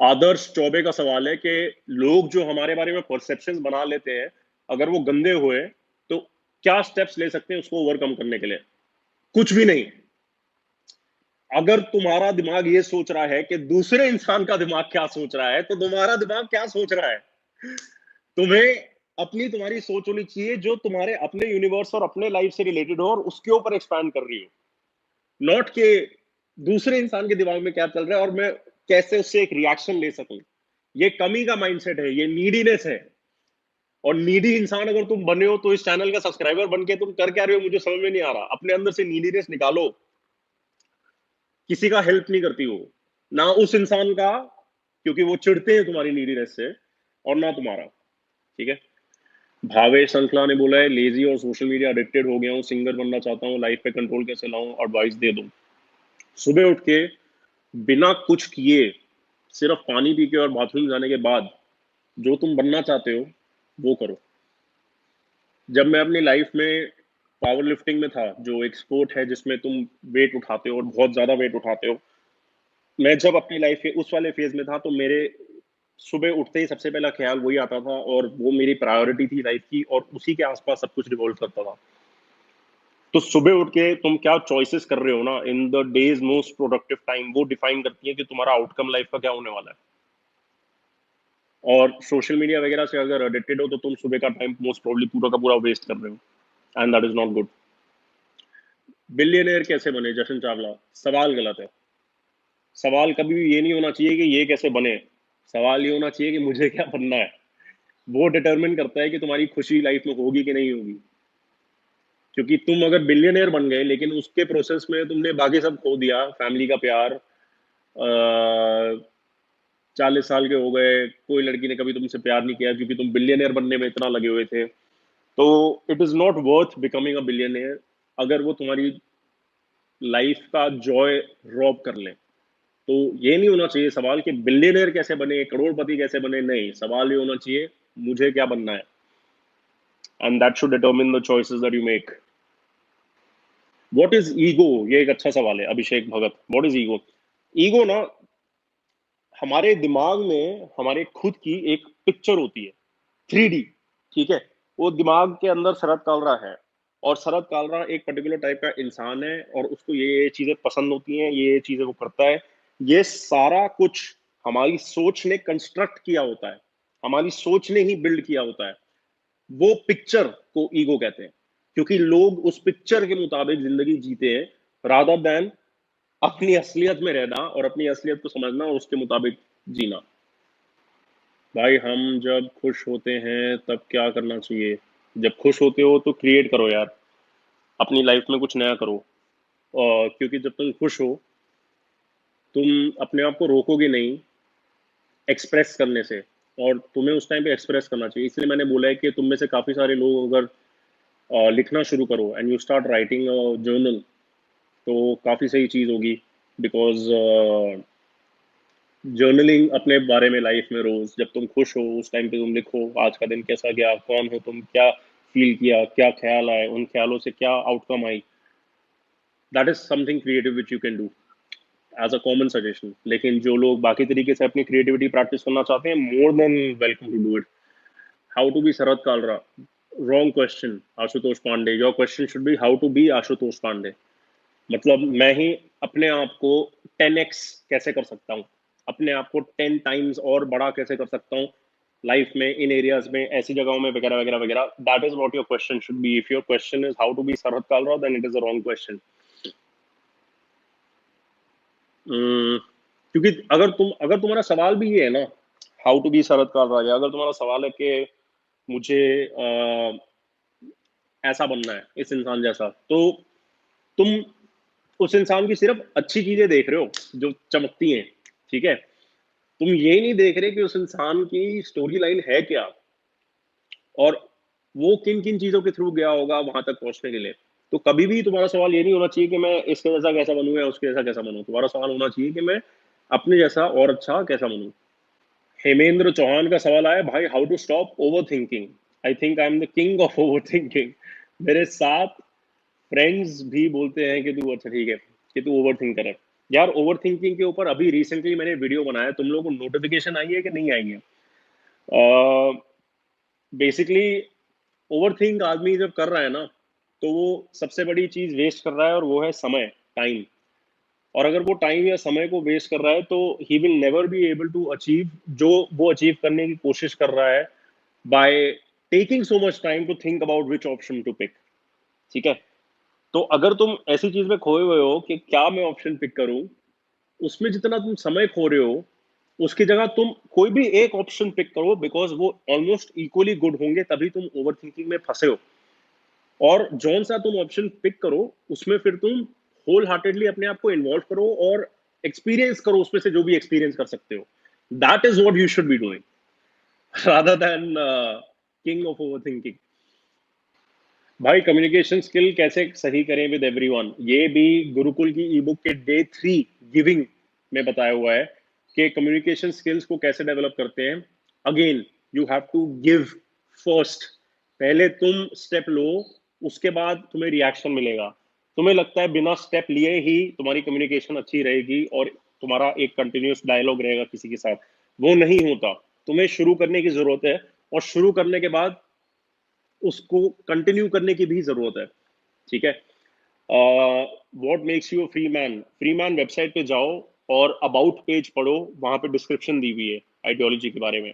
आदर्श चौबे का सवाल है कि लोग जो हमारे बारे में परसेप्शंस बना लेते हैं, अगर वो गंदे हुए तो क्या स्टेप्स ले सकते हैं उसको ओवरकम करने के लिए? कुछ भी नहीं। अगर तुम्हारा दिमाग ये सोच रहा है कि दूसरे इंसान का दिमाग क्या सोच रहा है, तो तुम्हारा दिमाग क्या सोच रहा है? तुम्हें अपनी तुम्हारी सोच होनी चाहिए जो तुम्हारे अपने यूनिवर्स और अपने लाइफ से रिलेटेड हो और उसके ऊपर एक्सपैंड कर रही हो, नॉट के दूसरे इंसान के दिमाग में क्या चल रहा है और मैं कैसे उससे एक रिएक्शन ले सकूं। ये कमी का माइंडसेट है, ये नीडीनेस है। और नीडी इंसान अगर तुम बने हो तो इस चैनल का सब्सक्राइबर बन के तुम कर क्या रहे हो मुझे समझ में नहीं आ रहा। अपने अंदर से नीडीनेस निकालो। किसी का हेल्प नहीं करती वो, ना उस इंसान का, क्योंकि वो चिढ़ते हैं तुम्हारी नीडीनेस से, और ना तुम्हारा। ठीक है। भावेश श्रृंखला ने बोला है लेजी और सोशल मीडिया एडिक्टेड हो गया हूँ, सिंगर बनना चाहता हूँ, लाइफ पे कंट्रोल कैसे लाऊं, एडवाइस दे दो। सुबह उठ के बिना कुछ किए, सिर्फ पानी पी के और बाथरूम जाने के बाद जो तुम बनना चाहते हो वो करो। जब मैं अपनी लाइफ में पावर लिफ्टिंग में था, जो एक स्पोर्ट है जिसमें तुम वेट उठाते हो और बहुत ज्यादा वेट उठाते हो, मैं जब अपनी लाइफ के उस वाले फेज में था तो मेरे सुबह उठते ही सबसे पहला ख्याल वही आता था और वो मेरी प्रायोरिटी थी लाइफ की, और उसी के आसपास सब कुछ रिवॉल्व करता था। तो सुबह उठ के तुम क्या चॉइसेस कर रहे हो ना in the days most productive time, वो डिफाइन करती है कि तुम्हारा आउटकम लाइफ का क्या होने वाला है। और सोशल मीडिया वगैरह से अगर एडिक्टेड हो तो तुम सुबह का टाइम मोस्ट प्रोबब्ली पूरा का पूरा वेस्ट कर रहे हो, and that is not good. Billionaire कैसे बने जशन चावला? सवाल गलत है। सवाल कभी भी ये नहीं होना चाहिए कि ये कैसे बने। सवाल ये होना चाहिए कि मुझे क्या बनना है। वो डिटरमिन करता है कि तुम्हारी खुशी लाइफ में होगी कि नहीं होगी। क्योंकि तुम अगर बिलियनियर बन गए लेकिन उसके प्रोसेस में तुमने बाकी सब खो दिया, फैमिली का प्यार, 40 साल के हो गए, कोई लड़की ने कभी तुमसे प्यार नहीं किया क्योंकि तुम बिलियनियर बनने में इतना लगे हुए थे, तो it is not worth becoming a billionaire. अगर वो तुम्हारी लाइफ का जॉय रॉब कर ले, तो ये नहीं होना चाहिए सवाल कि बिलियनियर कैसे बने, करोड़पति कैसे बने। नहीं, सवाल ये होना चाहिए मुझे क्या बनना है, and that should determine the choices that you make. What is ego? ये एक अच्छा सवाल है Abhishek Bhagat. What is ego? Ego ना, हमारे दिमाग में हमारे खुद की एक पिक्चर होती है, 3D। ठीक है। वो दिमाग के अंदर शरद कालरा है, और शरद कालरा एक पर्टिकुलर टाइप का इंसान है और उसको ये चीजें पसंद होती हैं, ये चीजें वो करता है। ये सारा कुछ हमारी सोच ने कंस्ट्रक्ट किया होता है, हमारी सोच ने ही बिल्ड किया होता है। वो पिक्चर को ईगो कहते हैं, क्योंकि लोग उस पिक्चर के मुताबिक जिंदगी जीते हैं, रादर देन अपनी असलियत में रहना और अपनी असलियत को समझना और उसके मुताबिक जीना। भाई हम जब खुश होते हैं तब क्या करना चाहिए? जब खुश होते हो तो क्रिएट करो यार, अपनी लाइफ में कुछ नया करो। और क्योंकि जब तुम खुश हो, तुम अपने आप को रोकोगे नहीं एक्सप्रेस करने से, और तुम्हें उस टाइम पे एक्सप्रेस करना चाहिए। इसलिए मैंने बोला है कि तुम में से काफी सारे लोग अगर लिखना शुरू करो and you start writing journal, तो काफी सही चीज होगी। बिकॉज जर्नलिंग अपने बारे में लाइफ में रोज जब तुम खुश हो उस टाइम पे तुम लिखो आज का दिन कैसा गया, कौन हो तुम, क्या फील किया, क्या ख्याल आए, उन ख्यालों से क्या आउटकम आई। That is something creative which you can do as a common suggestion. लेकिन जो लोग बाकी तरीके से अपनी क्रिएटिविटी प्रैक्टिस करना चाहते हैं, more than welcome to do it. How to be Sharad Kalra? Wrong question Ashutosh Pandey. Your question should be how to be Ashutosh Pandey. मतलब मैं ही अपने आप को 10x कैसे कर सकता हूँ, अपने आप को 10 टाइम्स और बड़ा कैसे कर सकता हूँ लाइफ में, इन एरियाज में, ऐसी जगहों में, वगैरह वगैरह वगैरह। That is what your question should be. If your question is how to be Sharad Kalra, then it is a wrong question. क्योंकि अगर तुम्हारा सवाल भी ये है ना, how to be Sharad Kalra, या अगर तुम्हारा सवाल है कि मुझे ऐसा बनना है इस इंसान जैसा, तो तुम उस इंसान की सिर्फ अच्छी चीजें देख रहे हो जो चमकती हैं। ठीक है। तुम ये नहीं देख रहे कि उस इंसान की स्टोरी लाइन है क्या, और वो किन किन चीजों के थ्रू गया होगा वहां तक पहुंचने के लिए। तो कभी भी तुम्हारा सवाल ये नहीं होना चाहिए कि मैं इसके जैसा कैसा बनूं या उसके जैसा कैसा बनूं। तुम्हारा सवाल होना चाहिए कि मैं अपने जैसा और अच्छा कैसा बनूं। हेमेंद्र चौहान का सवाल आया, भाई how to stop overthinking? I think I am the king of overthinking. मेरे साथ फ्रेंड्स भी बोलते हैं कि तू, अच्छा ठीक है, कि तू ओवर थिंकर है। यार ओवर थिंकिंग के ऊपर अभी रिसेंटली मैंने वीडियो बनाया, तुम लोगों को नोटिफिकेशन आई है कि नहीं आई है? बेसिकली ओवर थिंक आदमी जब कर रहा है ना, तो वो सबसे बड़ी चीज वेस्ट कर रहा है, और वो है समय, टाइम। और अगर वो टाइम या समय को वेस्ट कर रहा है तो he will never be able to achieve जो वो अचीव करने की कोशिश कर रहा है, by taking so much time to think about which option to pick. ठीक है? तो अगर तुम ऐसी चीज में खोए हुए हो कि क्या मैं ऑप्शन पिक करूं, उसमें जितना तुम समय खो रहे हो, उसकी जगह तुम कोई भी एक ऑप्शन पिक करो, बिकॉज वो ऑलमोस्ट इक्वली गुड होंगे, तभी तुम ओवर थिंकिंग में फंसे हो। और जौन सा तुम ऑप्शन पिक करो, उसमें फिर तुम होल हार्टेडली अपने आप को इन्वॉल्व करो और एक्सपीरियंस करो उसमें से जो भी एक्सपीरियंस कर सकते हो। That is what you should be doing rather than king of over thinking. भाई कम्युनिकेशन स्किल कैसे सही करें विद एवरीवन, ये भी गुरुकुल की ई बुक के डे 3 गिविंग में बताया हुआ है कि कम्युनिकेशन स्किल्स को कैसे डेवलप करते हैं। Again, you have to give first. पहले तुम स्टेप लो, उसके बाद तुम्हें रिएक्शन मिलेगा। तुम्हें लगता है बिना स्टेप लिए ही तुम्हारी कम्युनिकेशन अच्छी रहेगी और तुम्हारा एक कंटिन्यूस डायलॉग रहेगा किसी के साथ, वो नहीं होता। तुम्हें शुरू करने की जरूरत है, और शुरू करने के बाद उसको कंटिन्यू करने की भी जरूरत है। ठीक है? What makes you a free man? Free man website पे जाओ और अबाउट पेज पढ़ो, वहां पे डिस्क्रिप्शन दी हुई है आइडियोलॉजी के बारे में।